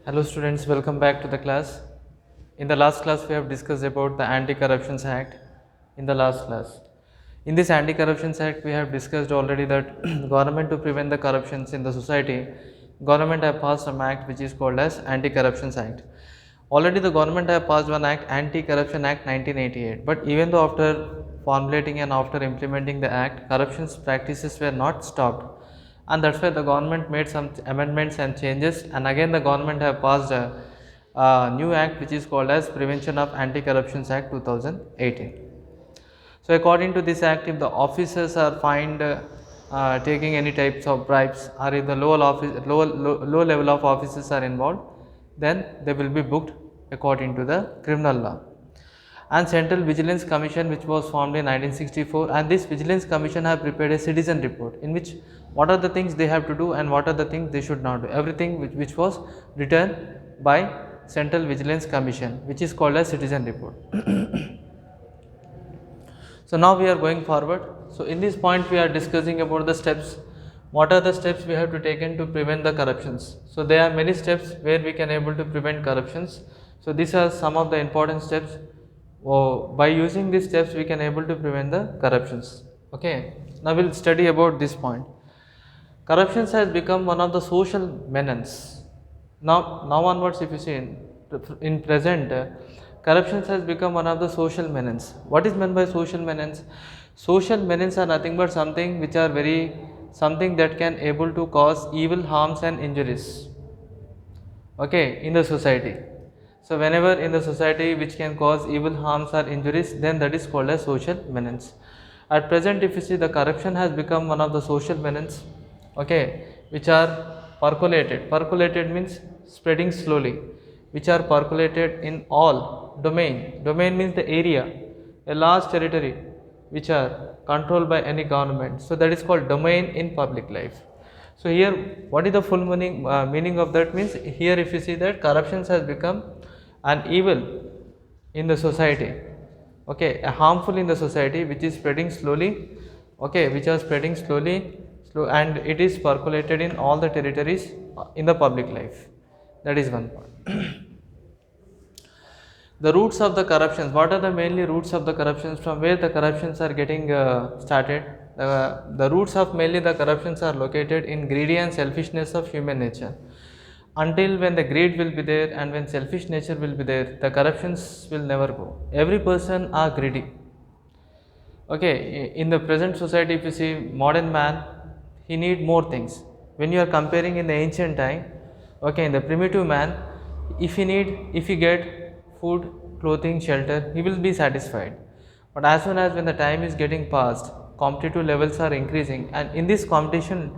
Hello students, welcome back to the class. In the last class we have discussed about the Anti-Corruption Act in the last class. In this Anti-Corruption Act we have discussed already that government to prevent the corruptions in the society, government have passed some act which is called as Anti-Corruption Act. Already the government have passed one act, Anti-Corruption Act 1988, but even though after formulating and after implementing the act, corruption practices were not stopped, and that's why the government made some amendments and changes, and again the government have passed a new act which is called as Prevention of Anti-Corruption Act 2018. So according to this act, if the officers are fined taking any types of bribes, or if the low level of officers are involved, then they will be booked according to the criminal law. And Central Vigilance Commission, which was formed in 1964, and this Vigilance Commission have prepared a citizen report in which what are the things they have to do and what are the things they should not do, everything which was written by Central Vigilance Commission, which is called as citizen report. So now we are going forward. So in this point we are discussing about the steps. What are the steps we have to take in to prevent the corruptions? So there are many steps where we can able to prevent corruptions. So these are some of the important steps. By using these steps we can able to prevent the corruptions. Okay. Now we will study about this point. Corruption has become one of the social menace. Now onwards, if you see in present, corruption has become one of the social menace. What is meant by social menace? Social menace are nothing but something which are something that can able to cause evil harms and injuries. Okay, in the society. So whenever in the society which can cause evil harms or injuries, then that is called as social menace. At present, if you see, the corruption has become one of the social menace, okay, which are percolated. Percolated means spreading slowly, which are percolated in all domain. Domain means the area, a large territory which are controlled by any government. So that is called domain in public life. So here, what is the full meaning of that? Means here, if you see that corruption has become an evil in the society, okay, a harmful in the society which is spreading slowly, okay, which are spreading slowly, and it is percolated in all the territories in the public life. That is one part. The roots of the corruptions. What are the mainly roots of the corruptions? From where the corruptions are getting started? The roots of mainly the corruptions are located in greedy and selfishness of human nature. Until when the greed will be there and when selfish nature will be there, the corruptions will never go. Every person are greedy. Okay, in the present society, if you see modern man, he need more things. When you are comparing in the ancient time, okay, in the primitive man, if he get food, clothing, shelter, he will be satisfied. But as soon as when the time is getting passed, competitive levels are increasing, and in this competition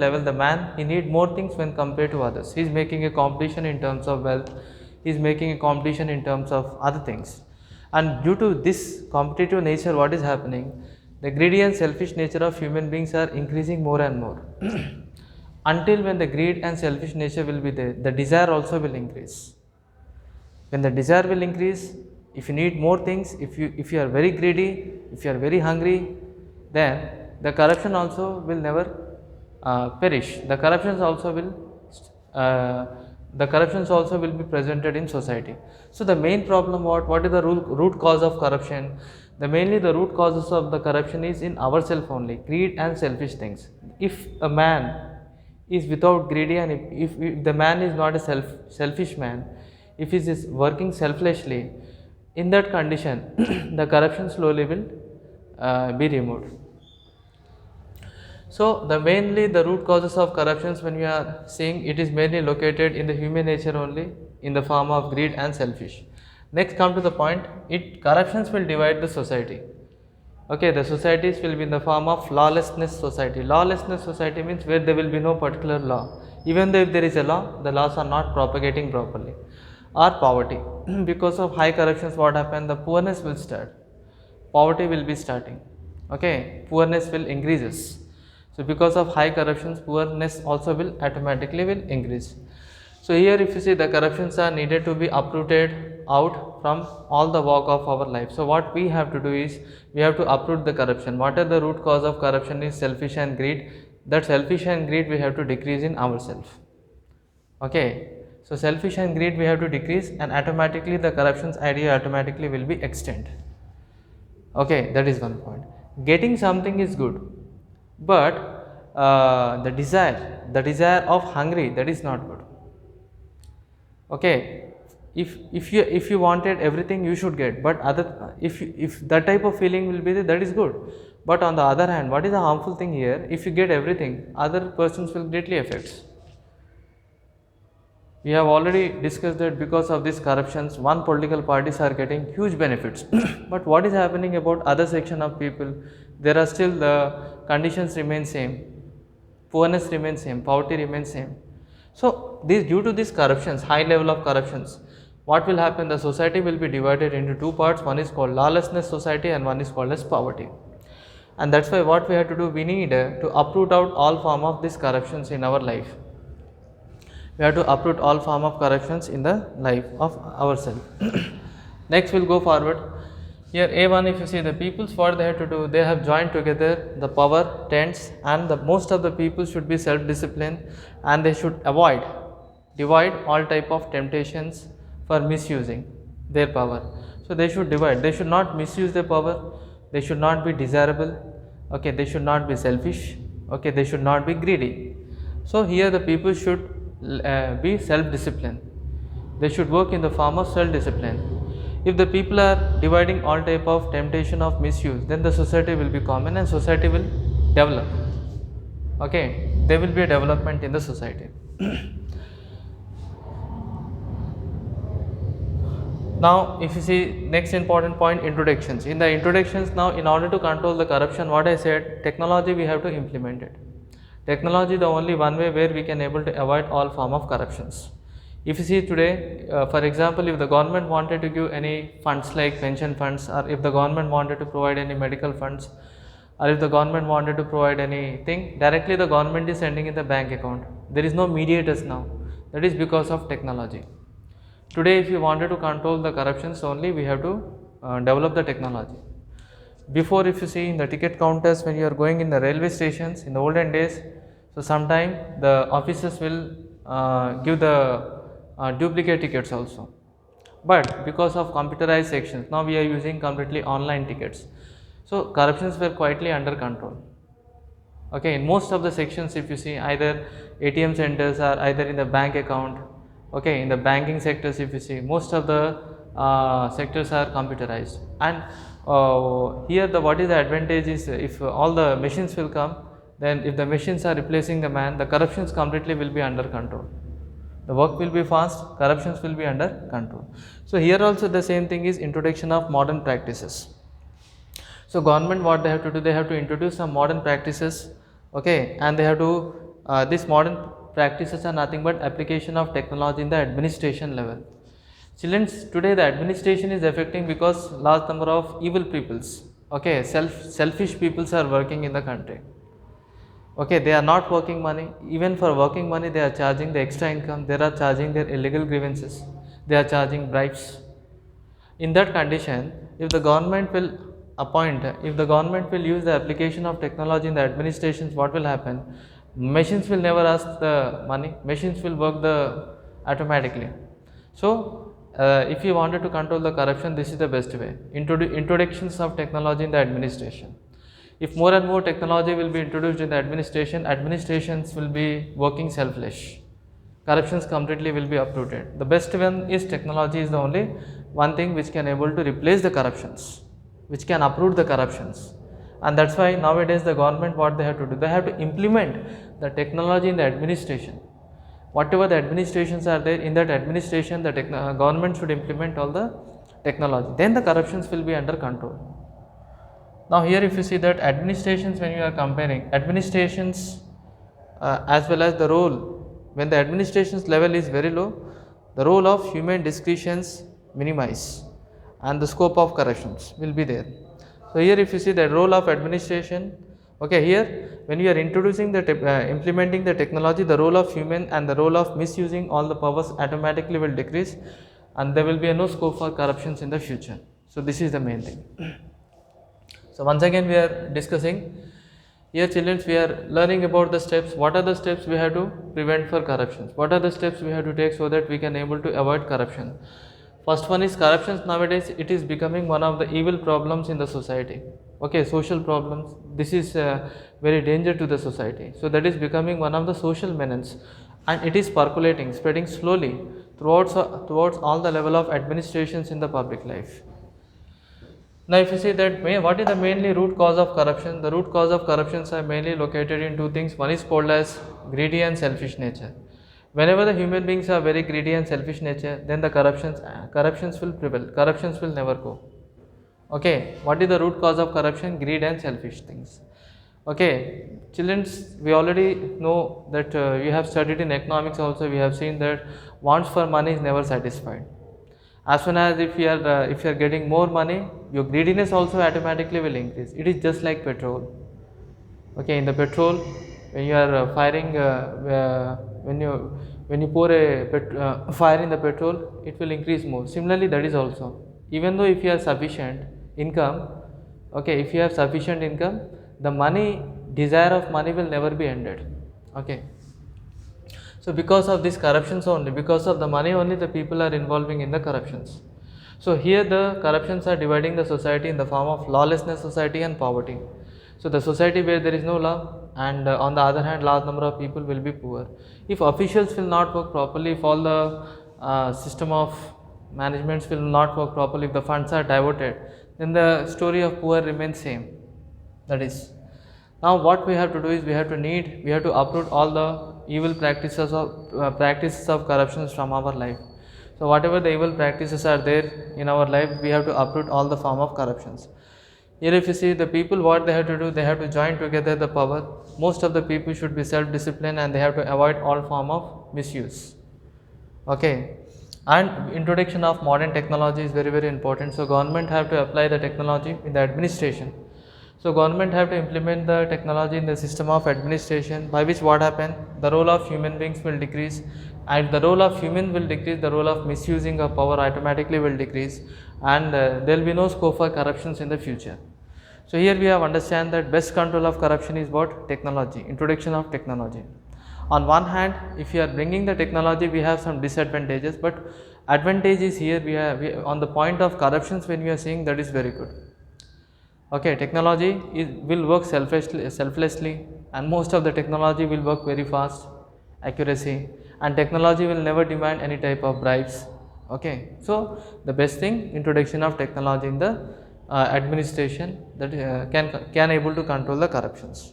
level, the man, he need more things when compared to others. He is making a competition in terms of wealth, he is making a competition in terms of other things. And due to this competitive nature, what is happening? The greedy and selfish nature of human beings are increasing more and more. Until when the greed and selfish nature will be there, the desire also will increase. When the desire will increase, if you need more things, if you are very greedy, if you are very hungry, then the corruption also will never perish. The corruptions also will be presented in society. So the main problem, what is the root cause of corruption? Mainly the root causes of the corruption is in ourselves only, greed and selfish things. If a man is without greedy, and if the man is not a selfish man, if he is working selflessly, in that condition the corruption slowly will be removed. So mainly the root causes of corruptions, when we are seeing, it is mainly located in the human nature only, in the form of greed and selfish. Next, come to the point, corruptions will divide the society. Okay, the societies will be in the form of lawlessness society. Lawlessness society means where there will be no particular law. Even though if there is a law, the laws are not propagating properly. Or poverty. Because of high corruptions, what happens? The poorness will start. Poverty will be starting. Okay, poorness will increases. So because of high corruptions, poorness also will automatically increase. So here, if you see, the corruptions are needed to be uprooted out from all the walk of our life. So what we have to do is, we have to uproot the corruption. What are the root cause of corruption is selfish and greed. That selfish and greed we have to decrease in ourselves. Okay. So selfish and greed we have to decrease, and automatically the corruptions idea automatically will be extend. Okay, that is one point. Getting something is good, but the desire of hungry, that is not good. Okay, if you wanted everything you should get, but if that type of feeling will be there, that is good. But on the other hand, what is the harmful thing here? If you get everything, other persons will greatly affect. We have already discussed that because of these corruptions, one political parties are getting huge benefits. But what is happening about other section of people? There are still the conditions remain same, poorness remains same, poverty remains same. So due to these corruptions, high level of corruptions, what will happen? The society will be divided into two parts. One is called lawlessness society and one is called as poverty. And that's why what we have to do, we need to uproot out all form of these corruptions in our life. We have to uproot all form of corruptions in the life of ourselves. Next we'll go forward. Here A1, if you see the peoples, what they have to do, they have joined together the power tents, and most of the people should be self-disciplined, and they should divide all type of temptations for misusing their power. So they should divide, they should not misuse their power, they should not be desirable, okay, they should not be selfish, okay, they should not be greedy. So here the people should be self-disciplined, they should work in the form of self-discipline. If the people are dividing all type of temptation of misuse, then the society will be common and society will develop. Okay, there will be a development in the society. Now, if you see next important point, introductions. In the introductions, now in order to control the corruption, what I said, technology we have to implement it. Technology the only one way where we can able to avoid all form of corruptions. If you see today, for example, if the government wanted to give any funds like pension funds, or if the government wanted to provide any medical funds, or if the government wanted to provide anything, directly the government is sending in the bank account. There is no mediators now. That is because of technology. Today, if you wanted to control the corruptions only, we have to develop the technology. Before, if you see in the ticket counters, when you are going in the railway stations in the olden days, so sometime the officers will give the duplicate tickets also, but because of computerized sections, now we are using completely online tickets, so corruptions were quietly under control. Okay, in most of the sections, if you see, either ATM centers or either in the bank account, okay, in the banking sectors, if you see, most of the sectors are computerized. And here the what is the advantage is, if all the machines will come, then if the machines are replacing the man, the corruptions completely will be under control. The work will be fast, corruptions will be under control. So here also the same thing is introduction of modern practices. So government, what they have to do, they have to introduce some modern practices, okay, and they have to, these modern practices are nothing but application of technology in the administration level. Children, today the administration is affecting because large number of evil peoples, okay, selfish peoples are working in the country. Okay, they are not working money, even for working money they are charging the extra income, they are charging their illegal grievances, they are charging bribes. In that condition, if the government will if the government will use the application of technology in the administrations, what will happen? Machines will never ask the money, machines will work automatically. So if you wanted to control the corruption, this is the best way, introductions of technology in the administration. If more and more technology will be introduced in the administration, administrations will be working selfish, corruptions completely will be uprooted. The best one is technology is the only one thing which can able to replace the corruptions, which can uproot the corruptions. And that's why nowadays the government, what they have to do, they have to implement the technology in the administration. Whatever the administrations are there, in that administration the government should implement all the technology, then the corruptions will be under control. Now here if you see that administrations, when you are comparing administrations as well as the role, when the administration's level is very low, the role of human discretions minimize and the scope of corruptions will be there. So here if you see the role of administration, okay, here when you are introducing the implementing the technology, the role of human and the role of misusing all the powers automatically will decrease, and there will be no scope for corruptions in the future. So this is the main thing. So once again we are discussing, Here children, we are learning about the steps. What are the steps we have to prevent for corruptions? What are the steps we have to take so that we can able to avoid corruption? First one is corruptions. Nowadays it is becoming one of the evil problems in the society. Okay, social problems. This is very danger to the society. So that is becoming one of the social menace, and it is percolating, spreading slowly towards all the level of administrations in the public life. Now, if you see that what is the mainly root cause of corruption? The root cause of corruptions are mainly located in two things. One is called as greedy and selfish nature. Whenever the human beings are very greedy and selfish nature, then the corruptions will prevail. Corruptions will never go. Okay, what is the root cause of corruption? Greed and selfish things. Okay, children, we already know that we have studied in economics also. We have seen that wants for money is never satisfied. As soon as if you are getting more money, your greediness also automatically will increase. It is just like petrol. Okay, in the petrol, when you are firing, when you pour a fire in the petrol, it will increase more. Similarly, that is also. Even though if you have sufficient income, okay, if you have sufficient income, the desire of money will never be ended. Okay. So because of these corruptions only, because of the money only, the people are involving in the corruptions. So here the corruptions are dividing the society in the form of lawlessness society and poverty. So the society where there is no law, and on the other hand large number of people will be poor. If officials will not work properly, if all the system of managements will not work properly, if the funds are diverted, then the story of poor remains same. That is. Now what we have to do is we have to uproot all the evil practices of corruptions from our life. So whatever the evil practices are there in our life, we have to uproot all the form of corruptions. Here if you see the people, what they have to do, they have to join together the power. Most of the people should be self-disciplined and they have to avoid all form of misuse. Okay. And introduction of modern technology is very, very important. So government have to apply the technology in the administration. So government have to implement the technology in the system of administration, by which what happen, the role of human beings will decrease, and the role of human will decrease, the role of misusing of power automatically will decrease, and there will be no scope for corruptions in the future. So here we have understand that best control of corruption is what? Technology, introduction of technology. On one hand, if you are bringing the technology, we have some disadvantages, but advantage is here we on the point of corruptions when we are saying that is very good. Okay, technology will work selflessly, and most of the technology will work very fast, accuracy, and technology will never demand any type of bribes. Okay, so the best thing, introduction of technology in the administration that can able to control the corruptions.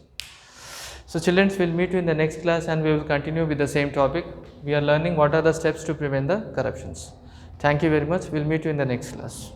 So children, we will meet you in the next class and we will continue with the same topic. We are learning what are the steps to prevent the corruptions. Thank you very much. We will meet you in the next class.